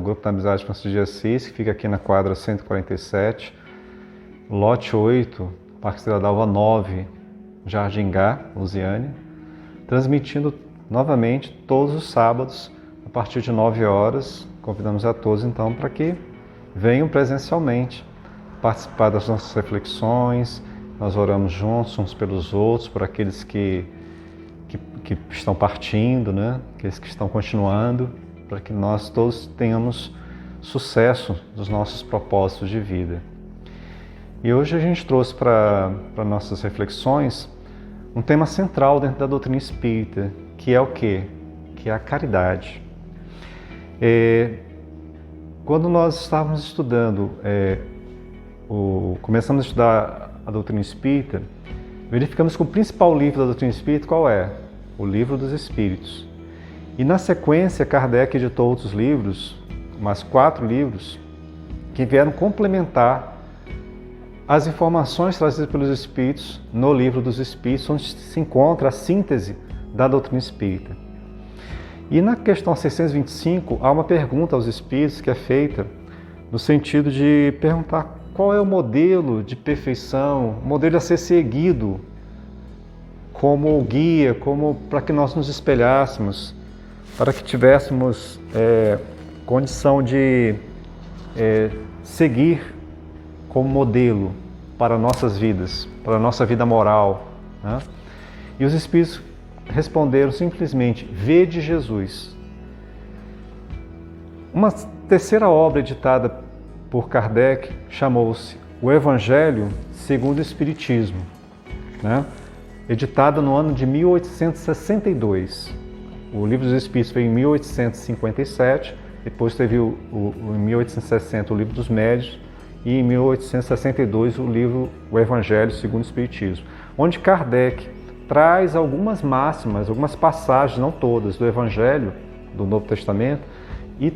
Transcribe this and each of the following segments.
Grupo da Amizade Francisco de Assis, que fica aqui na quadra 147, lote 8, Parque Estrela d'Alva 9, Jardim Gá, Lusiânia, transmitindo novamente todos os sábados, a partir de 9 horas. Convidamos a todos, então, para que venham presencialmente participar das nossas reflexões. Nós oramos juntos uns pelos outros, por aqueles que estão partindo, né? Aqueles que estão continuando, para que nós todos tenhamos sucesso dos nossos propósitos de vida. E hoje a gente trouxe para nossas reflexões um tema central dentro da doutrina espírita, que é o quê? Que é a caridade. Quando nós estávamos estudando, começamos a estudar a doutrina espírita, verificamos que o principal livro da doutrina espírita qual é? O Livro dos Espíritos. E na sequência, Kardec editou outros livros, mais 4 livros, que vieram complementar as informações trazidas pelos Espíritos no Livro dos Espíritos, onde se encontra a síntese da doutrina espírita. E na questão 625, há uma pergunta aos Espíritos que é feita no sentido de perguntar qual é o modelo de perfeição, o modelo a ser seguido como guia, como para que nós nos espelhássemos, para que tivéssemos condição de seguir como modelo para nossas vidas, para a nossa vida moral, né? E os Espíritos responderam simplesmente: vede Jesus. Uma terceira obra editada por Kardec chamou-se O Evangelho segundo o Espiritismo, né? Editada no ano de 1862. O Livro dos Espíritos veio em 1857, depois teve em 1860 o Livro dos Médiuns e em 1862 o Evangelho segundo o Espiritismo, onde Kardec traz algumas máximas, algumas passagens, não todas, do Evangelho, do Novo Testamento, e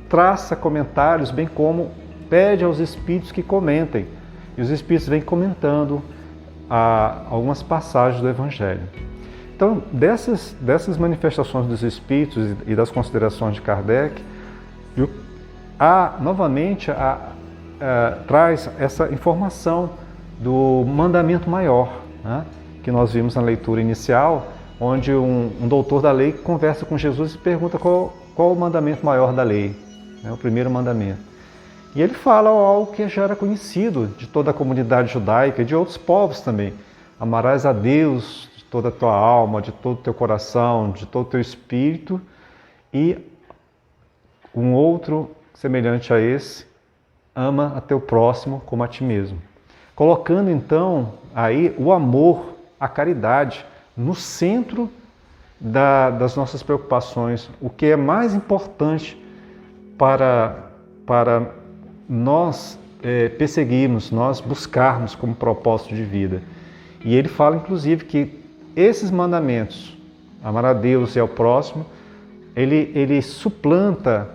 traça comentários, bem como pede aos Espíritos que comentem. E os Espíritos vêm comentando algumas passagens do Evangelho. Então, dessas manifestações dos Espíritos e das considerações de Kardec, novamente traz essa informação do mandamento maior, né? Que nós vimos na leitura inicial, onde um doutor da lei conversa com Jesus e pergunta qual o mandamento maior da lei, né? O primeiro mandamento. E ele fala algo que já era conhecido de toda a comunidade judaica e de outros povos também. Amarás a Deus de toda a tua alma, de todo o teu coração, de todo o teu espírito, e um outro semelhante a esse, ama a teu próximo como a ti mesmo. Colocando então aí o amor, a caridade, no centro das nossas preocupações, o que é mais importante para nós perseguirmos, nós buscarmos como propósito de vida. E ele fala inclusive que esses mandamentos, amar a Deus e ao próximo, ele suplanta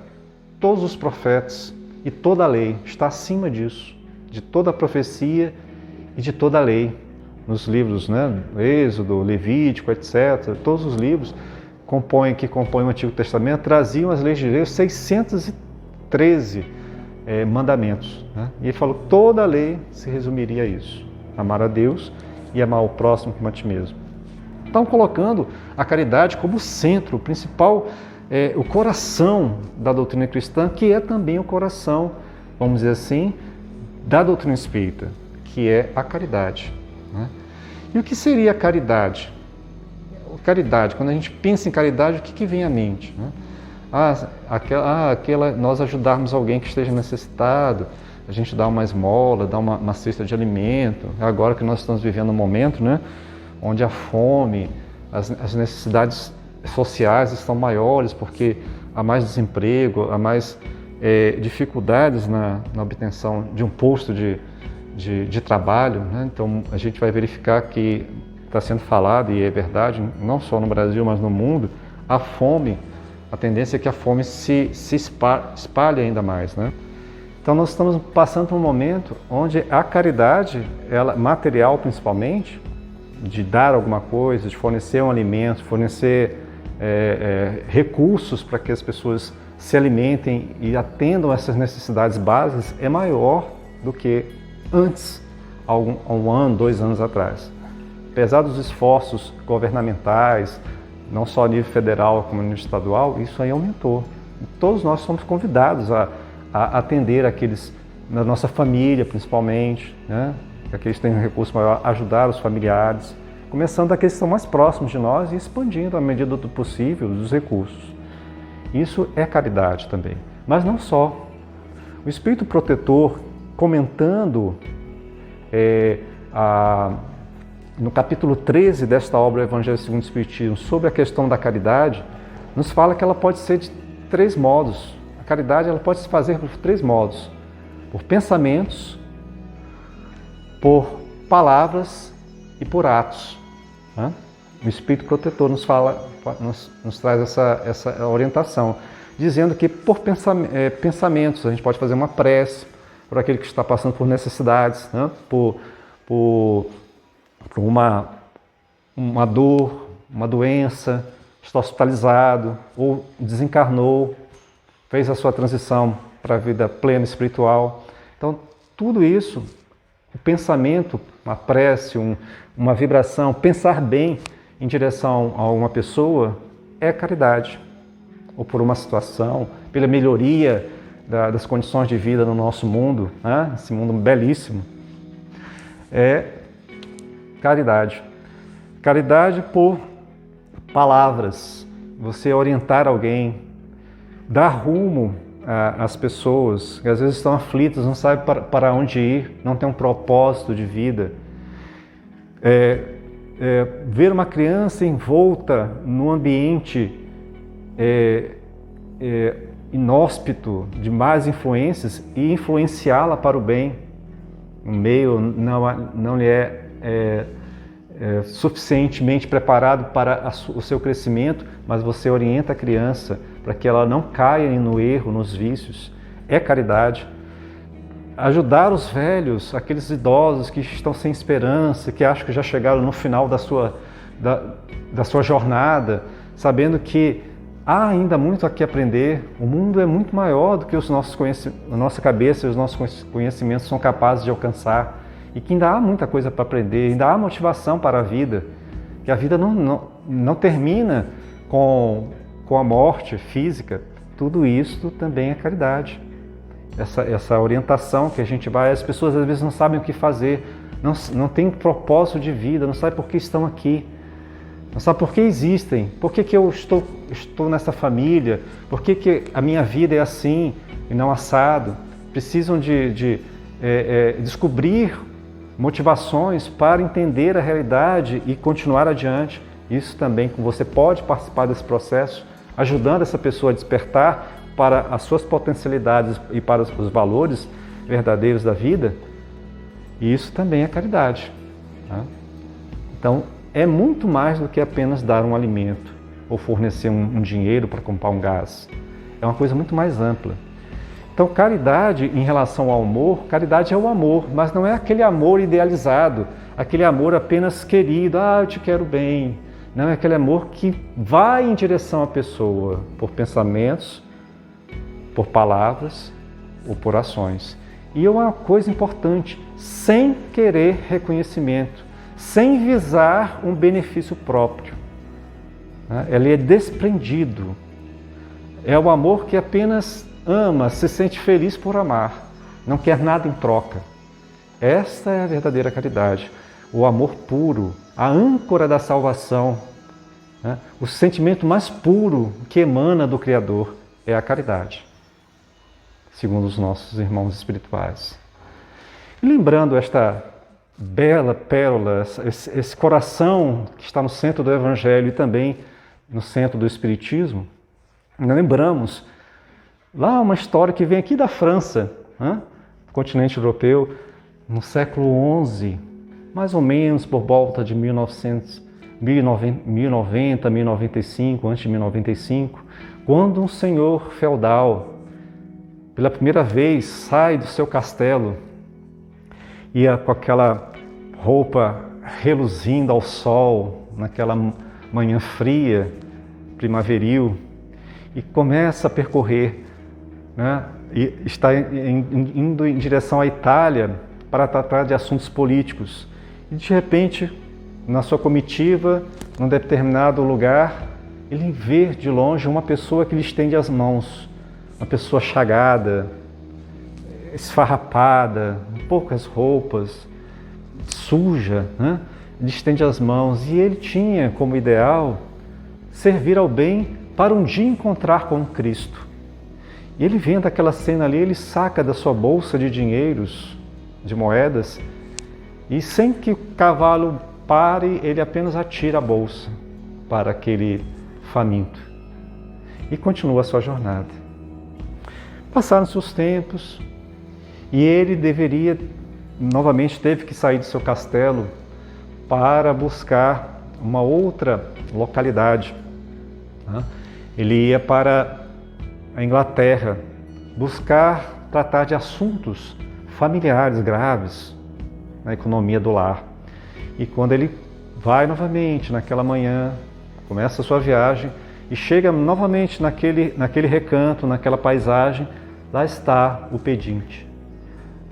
todos os profetas e toda a lei, está acima disso, de toda a profecia e de toda a lei. Nos livros, né, Êxodo, Levítico, etc., todos os livros que compõem o Antigo Testamento traziam as leis de Deus, 613 mandamentos, né? E ele falou que toda a lei se resumiria a isso: amar a Deus e amar o próximo como a ti mesmo. Então, colocando a caridade como centro, o principal, o coração da doutrina cristã, que é também o coração, vamos dizer assim, da doutrina espírita, que é a caridade, né? E o que seria a caridade? Caridade, quando a gente pensa em caridade, o que vem à mente, né? Nós ajudarmos alguém que esteja necessitado, a gente dá uma esmola, dá uma cesta de alimento. Agora que nós estamos vivendo um momento, né, onde a fome, as necessidades sociais estão maiores, porque há mais desemprego, há mais dificuldades na obtenção de um posto de trabalho, né? Então a gente vai verificar que está sendo falado, e é verdade, não só no Brasil, mas no mundo, a fome. A tendência é que a fome se espalhe ainda mais, né? Então nós estamos passando por um momento onde a caridade, ela, material principalmente, de dar alguma coisa, de fornecer um alimento, fornecer recursos para que as pessoas se alimentem e atendam essas necessidades básicas é maior do que antes, há um ano, 2 anos atrás. Apesar dos esforços governamentais, não só a nível federal como a nível estadual, isso aí aumentou. Todos nós somos convidados a atender aqueles, na nossa família principalmente, né? Aqueles que têm um recurso maior, ajudar os familiares, começando daqueles que são mais próximos de nós e expandindo à medida do possível os recursos. Isso é caridade também, mas não só. O Espírito Protetor, comentando no capítulo 13 desta obra, Evangelho segundo o Espiritismo, sobre a questão da caridade, nos fala que ela pode ser de 3 modos. A caridade ela pode se fazer por 3 modos: por pensamentos, por palavras e por atos. Né? O Espírito Protetor nos traz essa orientação, dizendo que por pensamentos a gente pode fazer uma prece por aquele que está passando por necessidades, né? por uma dor, uma doença, está hospitalizado ou desencarnou, fez a sua transição para a vida plena espiritual. Então, tudo isso, o pensamento, uma prece, uma vibração, pensar bem em direção a uma pessoa é caridade. Ou por uma situação, pela melhoria das condições de vida no nosso mundo, né? Esse mundo belíssimo, é caridade. Caridade por palavras, você orientar alguém, dar rumo às pessoas que às vezes estão aflitas, não sabem para onde ir, não tem um propósito de vida. Ver uma criança envolta num ambiente inóspito, de más influências, e influenciá-la para o bem. O meio não lhe é suficientemente preparado para o seu crescimento, mas você orienta a criança para que ela não caia no erro, nos vícios. É caridade. Ajudar os velhos, aqueles idosos que estão sem esperança, que acham que já chegaram no final da sua jornada, sabendo que há ainda muito a que aprender. O mundo é muito maior do que a nossa cabeça e os nossos conhecimentos são capazes de alcançar. E que ainda há muita coisa para aprender, ainda há motivação para a vida. Que a vida não termina com a morte física. Tudo isso também é caridade. Essa orientação que a gente vai, as pessoas às vezes não sabem o que fazer, não têm propósito de vida, não sabem por que estão aqui, não sabem por que existem, por que eu estou nessa família, por que a minha vida é assim e não assado. Precisam de descobrir motivações para entender a realidade e continuar adiante. Isso também, você pode participar desse processo, ajudando essa pessoa a despertar para as suas potencialidades e para os valores verdadeiros da vida. E isso também é caridade. Tá? Então, é muito mais do que apenas dar um alimento ou fornecer um dinheiro para comprar um gás. É uma coisa muito mais ampla. Então, caridade em relação ao amor, caridade é o amor, mas não é aquele amor idealizado, aquele amor apenas querido, eu te quero bem. Não, é aquele amor que vai em direção à pessoa, por pensamentos, por palavras ou por ações. E é uma coisa importante, sem querer reconhecimento, sem visar um benefício próprio. Ele é desprendido. É o amor que apenas ama, se sente feliz por amar, não quer nada em troca. Esta é a verdadeira caridade, o amor puro, a âncora da salvação, né? O sentimento mais puro que emana do Criador é a caridade, segundo os nossos irmãos espirituais. E lembrando esta bela pérola, esse coração que está no centro do Evangelho e também no centro do Espiritismo, lembramos lá uma história que vem aqui da França, do continente europeu, no século XI, mais ou menos por volta de 1090, 1095, antes de 1095, quando um senhor feudal, pela primeira vez, sai do seu castelo, ia com aquela roupa reluzindo ao sol, naquela manhã fria, primaveril, e começa a percorrer, né? E está indo em direção à Itália para tratar de assuntos políticos. E de repente, na sua comitiva, num determinado lugar, ele vê de longe uma pessoa que lhe estende as mãos, uma pessoa chagada, esfarrapada, poucas roupas, suja, né? Ele estende as mãos e ele tinha como ideal servir ao bem para um dia encontrar com Cristo. E ele vendo aquela cena ali, ele saca da sua bolsa de dinheiros, de moedas, e sem que o cavalo pare, ele apenas atira a bolsa para aquele faminto e continua a sua jornada. Passaram-se os tempos e ele novamente teve que sair do seu castelo para buscar uma outra localidade. Ele ia para a Inglaterra buscar tratar de assuntos familiares graves na economia do lar. E quando ele vai novamente naquela manhã, começa a sua viagem e chega novamente naquele recanto, naquela paisagem, lá está o pedinte,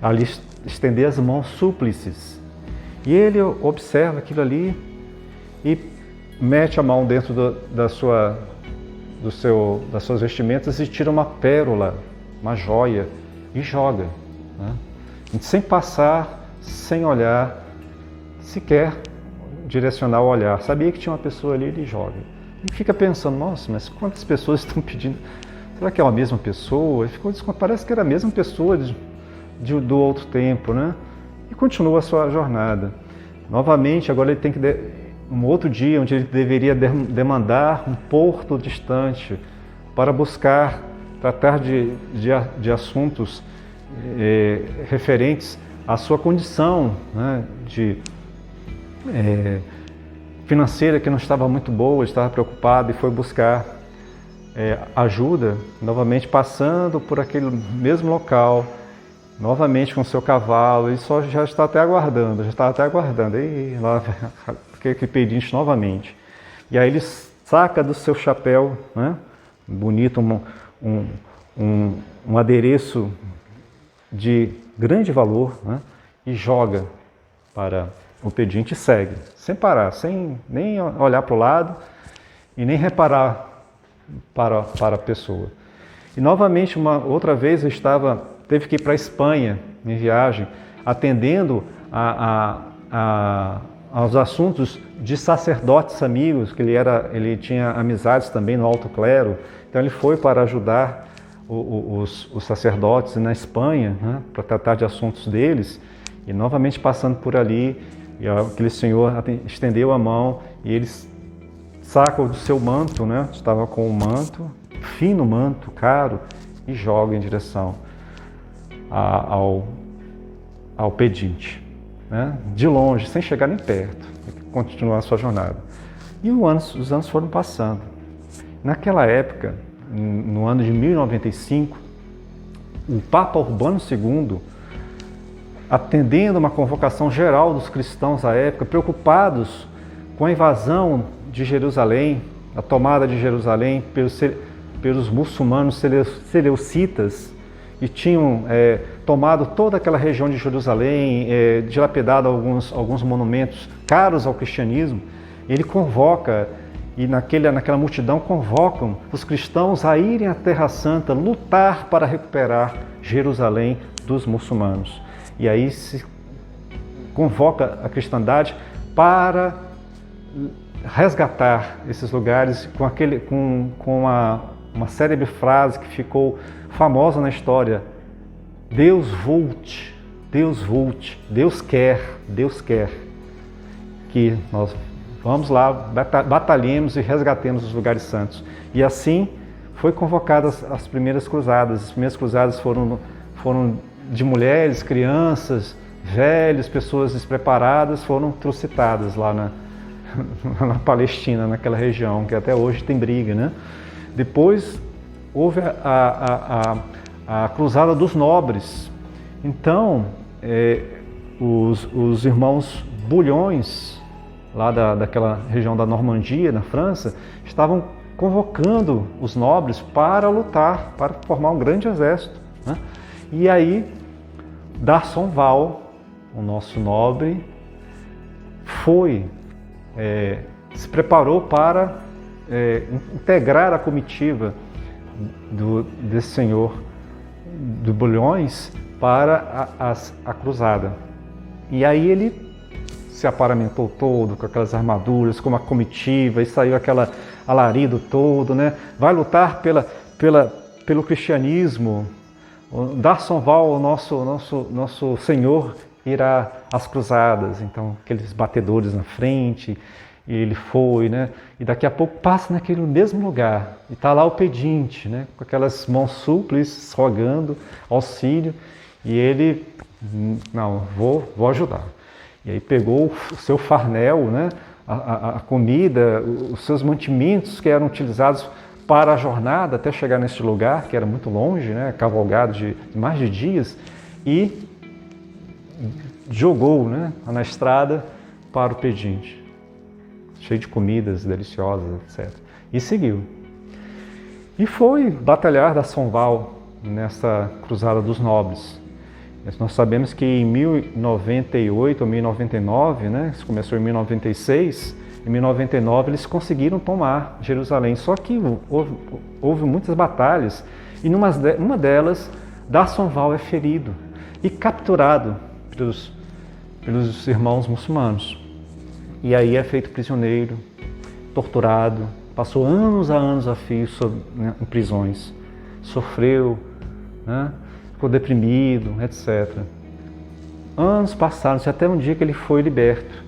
ali estender as mãos súplices. E ele observa aquilo ali e mete a mão dentro das suas vestimentas e tira uma pérola, uma joia, e joga, né? Sem passar, sem olhar, sequer direcionar o olhar. Sabia que tinha uma pessoa ali, ele joga. E fica pensando, nossa, mas quantas pessoas estão pedindo? Será que é a mesma pessoa? E ficou desconfiado, parece que era a mesma pessoa do outro tempo, né? E continua a sua jornada. Novamente, agora ele tem que um outro dia onde ele deveria demandar um porto distante para buscar tratar de assuntos referentes à sua condição, né, financeira, que não estava muito boa, estava preocupado e foi buscar ajuda, novamente passando por aquele mesmo local, novamente com seu cavalo, ele já está até aguardando, e lá aquele pedinte novamente. E aí ele saca do seu chapéu, né, bonito, um adereço de grande valor, né, e joga para o pedinte e segue, sem parar, sem nem olhar para o lado e nem reparar para a pessoa. E novamente, uma outra vez, teve que ir para a Espanha em viagem, atendendo aos assuntos de sacerdotes amigos, que ele tinha amizades também no alto clero. Então ele foi para ajudar os sacerdotes na Espanha, né, para tratar de assuntos deles, e novamente passando por ali, e aquele senhor estendeu a mão e eles sacam do seu manto, né, estava com um manto, fino manto, caro, e joga em direção ao pedinte, né, de longe, sem chegar nem perto, continuar a sua jornada. E os anos foram passando. Naquela época, no ano de 1095, o Papa Urbano II, atendendo uma convocação geral dos cristãos à época, preocupados com a invasão de Jerusalém, a tomada de Jerusalém pelos muçulmanos seleucitas, e tinham tomado toda aquela região de Jerusalém, dilapidado alguns monumentos caros ao cristianismo. Ele convoca, e naquela multidão convocam os cristãos a irem à Terra Santa, lutar para recuperar Jerusalém dos muçulmanos. E aí se convoca a cristandade para resgatar esses lugares com uma célebre frase que ficou famosa na história: Deus vult, Deus vult, Deus quer que nós vamos lá, batalhemos e resgatemos os lugares santos. E assim foi convocadas as primeiras cruzadas. As primeiras cruzadas foram de mulheres, crianças, velhos, pessoas despreparadas, foram trucidadas lá na Palestina, naquela região, que até hoje tem briga, né? Depois houve a cruzada dos nobres. Então, os irmãos Bulhões, lá daquela região da Normandia, na França, estavam convocando os nobres para lutar, para formar um grande exército, né? E aí, Darsonval, o nosso nobre, se preparou para integrar a comitiva desse senhor de Bulhões para a cruzada. E aí ele se aparamentou todo com aquelas armaduras, com uma comitiva, e saiu aquele alarido todo, né? Vai lutar pelo cristianismo. Darsonval, o nosso senhor, irá às cruzadas. Então, aqueles batedores na frente, e ele foi, né? E daqui a pouco passa naquele mesmo lugar, e está lá o pedinte, né? Com aquelas mãos súplices, rogando auxílio, e ele, não, vou ajudar. E aí pegou o seu farnel, né? A comida, os seus mantimentos que eram utilizados para a jornada até chegar neste lugar, que era muito longe, né? Cavalgado de mais de dias, e jogou, né? Na estrada para o pedinte, cheio de comidas deliciosas, etc. E seguiu. E foi batalhar Darsonval nessa cruzada dos nobres. Nós sabemos que em 1098 ou 1099, né, isso começou em 1096, em 1099 eles conseguiram tomar Jerusalém. Só que houve muitas batalhas, e numa delas, Darsonval é ferido e capturado pelos irmãos muçulmanos. E aí é feito prisioneiro, torturado, passou anos a fio em prisões, sofreu, né? Ficou deprimido, etc. Anos passaram-se até um dia que ele foi liberto.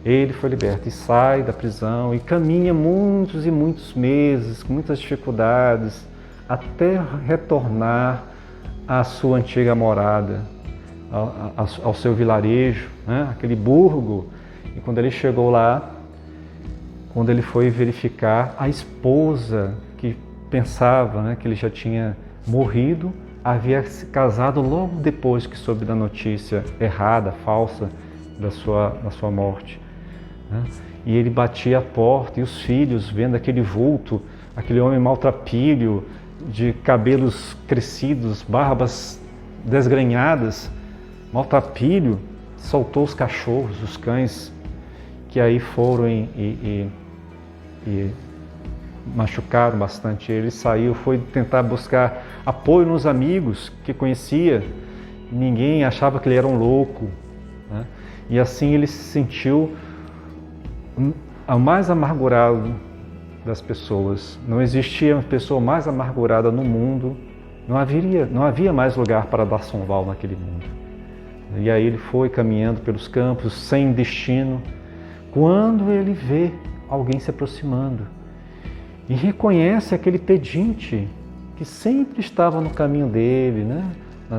Ele foi liberto e sai da prisão e caminha muitos e muitos meses, com muitas dificuldades, até retornar à sua antiga morada, ao seu vilarejo, né? Aquele burgo. E quando ele chegou lá, quando ele foi verificar, a esposa que pensava, né, que ele já tinha morrido, havia se casado logo depois que soube da notícia errada, falsa, da sua morte, né? E ele batia a porta, e os filhos, vendo aquele vulto, aquele homem maltrapilho, de cabelos crescidos, barbas desgrenhadas, maltrapilho, soltou os cachorros, os cães, que aí foram e machucaram bastante ele. Saiu, foi tentar buscar apoio nos amigos que conhecia, ninguém achava que ele era um louco, né? E assim ele se sentiu o mais amargurado das pessoas. Não existia uma pessoa mais amargurada no mundo, não havia mais lugar para Darsonval naquele mundo. E aí ele foi caminhando pelos campos sem destino, quando ele vê alguém se aproximando e reconhece aquele pedinte que sempre estava no caminho dele, né?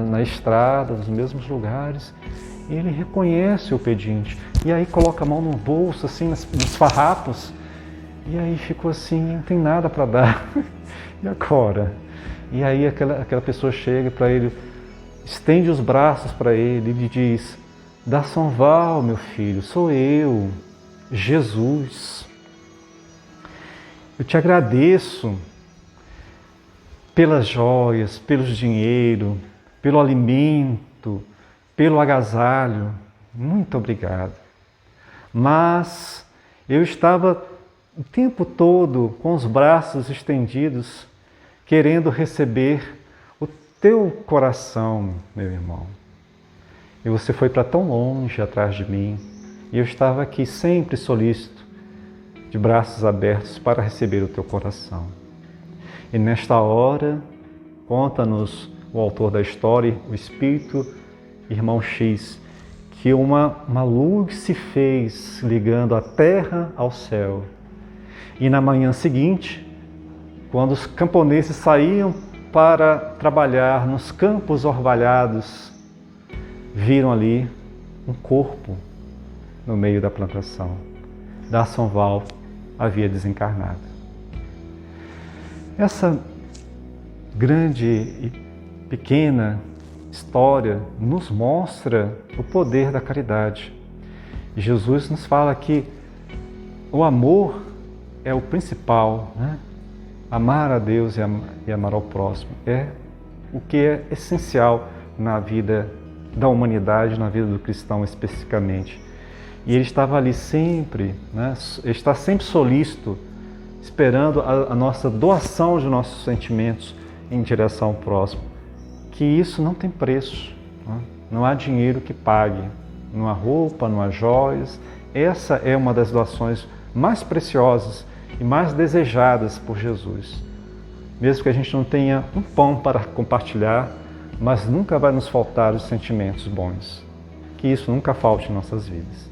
Na estrada, nos mesmos lugares. E ele reconhece o pedinte e aí coloca a mão no bolso, assim, nos farrapos, e aí ficou assim, não tem nada para dar. E agora? E aí aquela pessoa chega para ele, estende os braços para ele e lhe diz: Darsonval, meu filho, sou eu, Jesus. Eu te agradeço pelas joias, pelo dinheiro, pelo alimento, pelo agasalho. Muito obrigado. Mas eu estava o tempo todo com os braços estendidos, querendo receber o teu coração, meu irmão. E você foi para tão longe atrás de mim, e eu estava aqui sempre solícito, de braços abertos para receber o teu coração. E nesta hora, conta-nos o autor da história, o Espírito Irmão X, que uma luz se fez ligando a terra ao céu. E na manhã seguinte, quando os camponeses saíam para trabalhar nos campos orvalhados, viram ali um corpo no meio da plantação. Darsonval havia desencarnado. Essa grande e pequena história nos mostra o poder da caridade. Jesus nos fala que o amor é o principal, né? Amar a Deus e amar ao próximo é o que é essencial na vida da humanidade, na vida do cristão especificamente. E ele estava ali sempre, né? Ele está sempre solícito, esperando a nossa doação de nossos sentimentos em direção ao próximo. Que isso não tem preço, né? Não há dinheiro que pague, não há roupa, não há joias. Essa é uma das doações mais preciosas e mais desejadas por Jesus. Mesmo que a gente não tenha um pão para compartilhar, mas nunca vai nos faltar os sentimentos bons. Que isso nunca falte em nossas vidas.